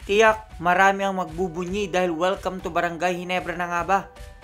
Tiyak marami ang magbubunyi dahil welcome to Barangay Ginebra na nga ba,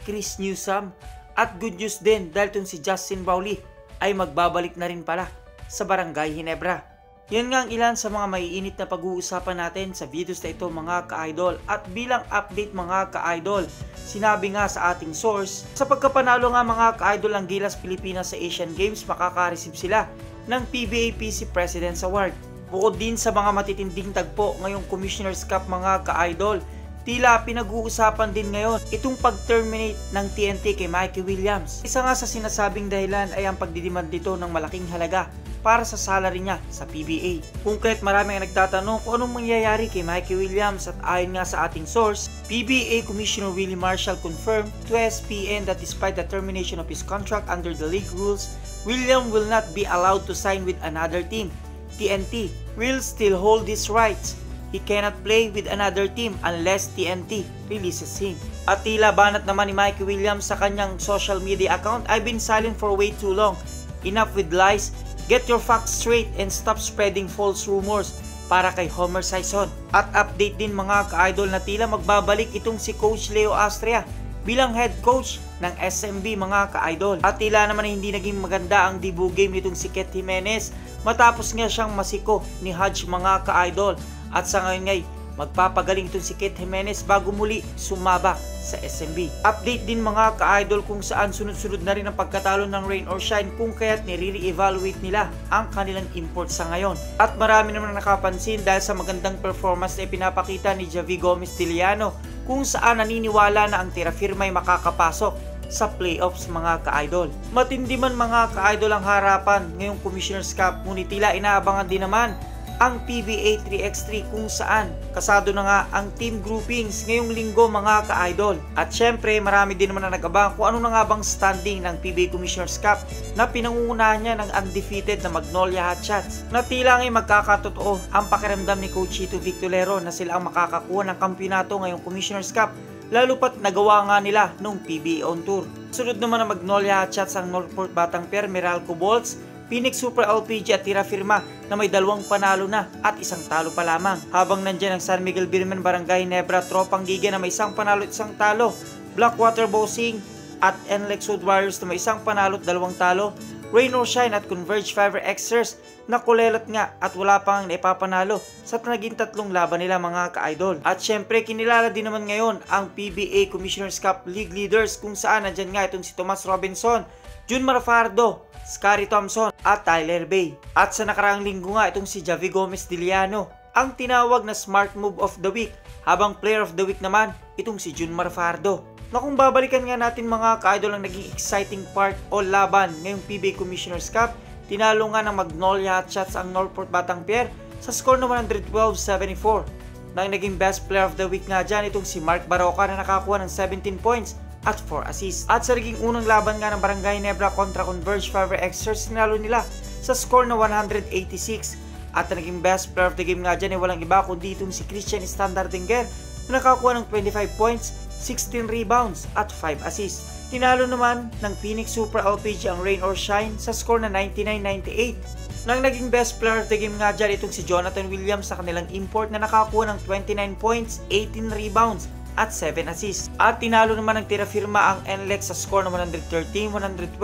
Chris Newsome. At good news din dahil itong si Justin Bowley ay magbabalik na rin pala sa Barangay Ginebra. Yan nga ang ilan sa mga maiinit na pag-uusapan natin sa videos na ito mga ka-idol. At bilang update mga ka-idol, sinabi nga sa ating source, sa pagkapanalo nga mga ka-idol ang Gilas Pilipinas sa Asian Games, makaka-receive sila ng PBA PC President's Award. Bukod din sa mga matitinding tagpo ngayong Commissioner's Cup mga ka-idol, tila pinag-uusapan din ngayon itong pag-terminate ng TNT kay Mikey Williams. Isa nga sa sinasabing dahilan ay ang pagdidemand dito ng malaking halaga para sa salary niya sa PBA. Kung kaya't marami ang nagtatanong kung anong mangyayari kay Mikey Williams, at ayon nga sa ating source, PBA Commissioner Willie Marshall confirmed to ESPN that despite the termination of his contract under the league rules, William will not be allowed to sign with another team. TNT will still hold his rights. He cannot play with another team unless TNT releases him. At tila banat naman ni Mikey Williams sa kanyang social media account, "I've been silent for way too long. Enough with lies. Get your facts straight and stop spreading false rumors," para kay Homer Sison. At update din mga ka-idol na tila magbabalik itong si Coach Leo Astria bilang head coach ng SMB mga ka-idol. At tila naman hindi naging maganda ang debut game nitong si Ket Jimenez matapos nga siyang masiko ni Hodge mga ka-idol. At sa ngayon ngay, magpapagaling itong si Ket Jimenez bago muli sumaba sa SMB. Update din mga ka-idol kung saan sunod-sunod na rin ang pagkatalo ng Rain or Shine, kung kaya't nire-evaluate nila ang kanilang import sa ngayon. At marami naman nakapansin dahil sa magandang performance na ipinapakita ni Javi Gomez Diliano, kung saan naniniwala na ang Terrafirma ay makakapasok sa playoffs mga ka-idol. Matindi man mga ka-idol ang harapan ngayong Commissioner's Cup, ngunit tila inaabangan din naman ang PBA 3x3 kung saan kasado na nga ang team groupings ngayong linggo mga ka-idol. At syempre marami din naman na nag-abang kung ano na nga bang standing ng PBA Commissioner's Cup na pinangungunahan niya ng undefeated na Magnolia Hotshots, na tila ngay magkakatotoo ang pakiramdam ni Coach Chito Victorero na sila ang makakakuha ng kampyonato ngayong Commissioner's Cup, lalo pat nagawa nga nila nung PBA on tour. Sunod naman ang Magnolia Hotshots ang Northport Batang Pier, Meralco Bolts, Phoenix Super LPG at Terrafirma na may 2 panalo na at 1 talo pa lamang. Habang nandyan ang San Miguel Birmen, Barangay Ginebra, Tropang Giga na may 1 panalo at 1 talo, Blackwater Bossing at NLEX Wood Warriors na may 1 panalo at 2 talo, Rain or Shine at Converge Fiber Xers na kulelot nga at wala pang naipapanalo sa naging 3 laban nila mga ka-idol. At syempre kinilala din naman ngayon ang PBA Commissioner's Cup League Leaders, kung saan nandyan nga itong si Tomas Robinson, Junmar Fardo, Scary Thompson at Tyler Bay. At sa nakaraang linggo nga itong si Javi Gomez Diliano ang tinawag na Smart Move of the Week, habang Player of the Week naman itong si Junmar Fardo. Na kung babalikan nga natin mga ka-idol ang naging exciting part o laban ngayong PBA Commissioner's Cup, tinalo nga ng Magnolia Hotshots ang Northport Batang Pier sa score na 112-74. Nang naging best player of the week nga dyan itong si Mark Baroka na nakakuha ng 17 points at 4 assists. At sa naging unang laban nga ng Barangay Ginebra kontra Converge Fiber Xers, sinalo nila sa score na 186. At ang naging best player of the game nga dyan ay walang iba kundi itong si Christian Standardinger na nakakuha ng 25 points, 16 rebounds at 5 assists. Tinalo naman ng Phoenix Super LPG ang Rain or Shine sa score na 99-98. Nang naging best player of the game nga dyan itong si Jonathan Williams sa kanilang import na nakakuha ng 29 points, 18 rebounds at 7 assists. At tinalo naman ng Terrafirma ang NLEX sa score na 113-112.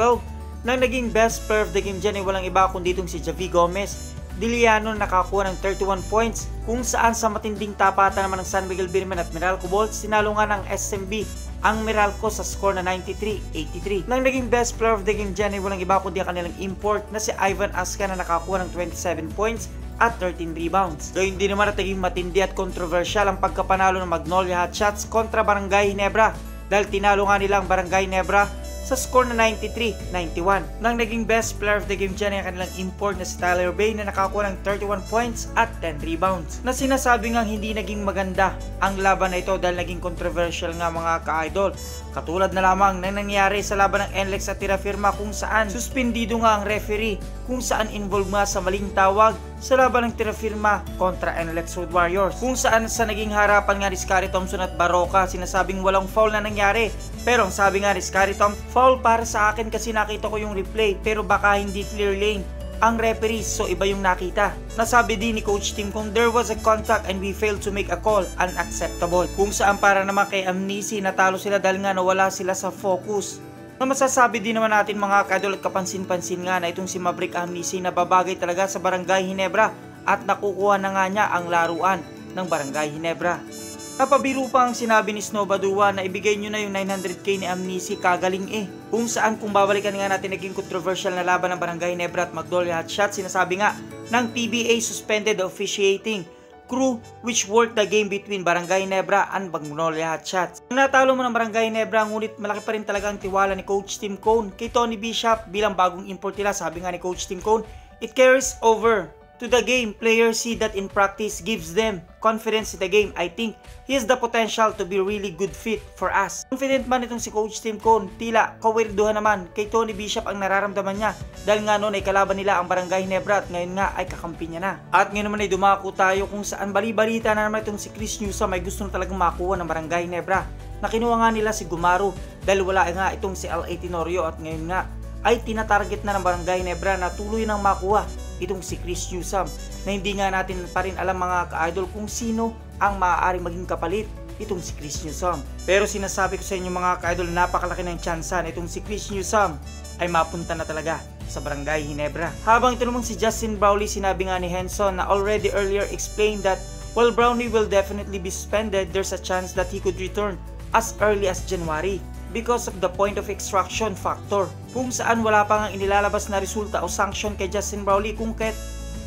Nang naging best player of the game dyan ay walang iba kundi itong si Javi Gomez Diliano na nakakuha ng 31 points, kung saan sa matinding tapatan naman ng San Miguel Birmen at Meralco Bolts, sinalo nga ng SMB ang Meralco sa score na 93-83. Nang naging best player of the game dyan ay walang iba kundi ang kanilang import na si Ivan Aska na nakakuha ng 27 points at 13 rebounds. Gayun din naman at naging matindi at controversial ang pagkapanalo ng Magnolia Hotshots kontra Barangay Ginebra, dahil tinalo nga nila ang Barangay Ginebra sa score na 93-91. Nang naging best player of the game dyan ay kanilang import na si Tyler Bay na nakakuha ng 31 points at 10 rebounds. Na sinasabi nga hindi naging maganda ang laban na ito dahil naging controversial nga mga ka-idol. Katulad na lamang na nangyari sa laban ng NLEX at Terrafirma, kung saan suspendido nga ang referee kung saan involved nga sa maling tawag sa laban ng Terrafirma kontra NLEX Road Warriors, kung saan sa naging harapan nga ni Scary Thompson at Baroka sinasabing walang foul na nangyari, pero ang sabi nga ni Scary Thompson, foul para sa akin kasi nakita ko yung replay pero baka hindi clear lane. ang referees, so iba yung nakita. Nasabi din ni Coach Tim kung there was a contact and we failed to make a call, unacceptable. Kung saan para naman kay Amnesia natalo sila dahil nga nawala sila sa focus. Na masasabi din naman natin mga ka-idol at kapansin-pansin nga na itong si Maverick Amnesia na babagay talaga sa Barangay Ginebra at nakukuha na nga niya ang laruan ng Barangay Ginebra. Napabiro pa ang sinabi ni Snow Badua na ibigay nyo na yung 900k ni Amnesia, kagaling Kung saan kung babalikan nga natin naging controversial na laban ng Barangay Ginebra at Magnolia Hotshot, sinasabi nga ng PBA suspended the officiating crew which worked the game between Barangay Ginebra and Magnolia Hotshot. Natalo mo ng Barangay Ginebra, ngunit malaki pa rin talaga ang tiwala ni Coach Tim Cone kay Tony Bishop bilang bagong import nila. Sabi nga ni Coach Tim Cone, it carries over to the game. Players see that in practice, gives them confidence in the game. I think he has the potential to be really good fit for us. Confident man itong si Coach Tim Cone, tila kawirduhan naman kay Tony Bishop ang nararamdaman niya dahil nga noon ay kalaban nila ang Barangay Ginebra at ngayon nga ay kakampi niya na. At ngayon naman ay dumako tayo kung saan bali-balita na naman itong si Chris Newsome ay gusto na talagang makuha ng Barangay Ginebra na kinuha nga nila si Gumaro dahil wala nga itong si L.A. Tenorio at ngayon nga ay tinatarget na ng Barangay Ginebra na tuloy nang makuha itong si Chris Newsome na hindi nga natin pa rin alam mga ka-idol kung sino ang maaaring maging kapalit itong si Chris Newsome. Pero sinasabi ko sa inyo mga ka-idol, napakalaki ng tsansa na itong si Chris Newsome ay mapunta na talaga sa Barangay Ginebra. Habang ito namang si Justin Brownlee, sinabi nga ni Henson na already earlier explained that while Brownlee will definitely be suspended, there's a chance that he could return as early as January because of the point of extraction factor, kung saan wala pa nga inilalabas na resulta o sanction kay Justin Brownlee, kung kaya't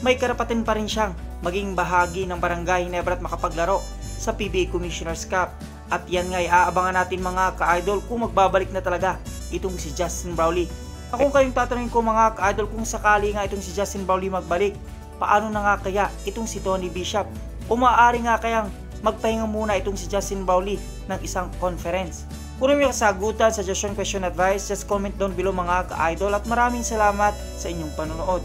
may karapatan pa rin siyang maging bahagi ng Barangay Ginebra at makapaglaro sa PBA Commissioner's Cup. At yan nga iaabangan natin mga ka-idol kung magbabalik na talaga itong si Justin Brownlee. Kung kayong tatanungin ko mga ka-idol, kung sakali nga itong si Justin Brownlee magbalik, paano na nga kaya itong si Tony Bishop? O maaari nga kayang magpahinga muna itong si Justin Brownlee ng isang conference? Kung may kasagutan, suggestion, question, advice, just comment down below mga ka-idol at maraming salamat sa inyong panonood.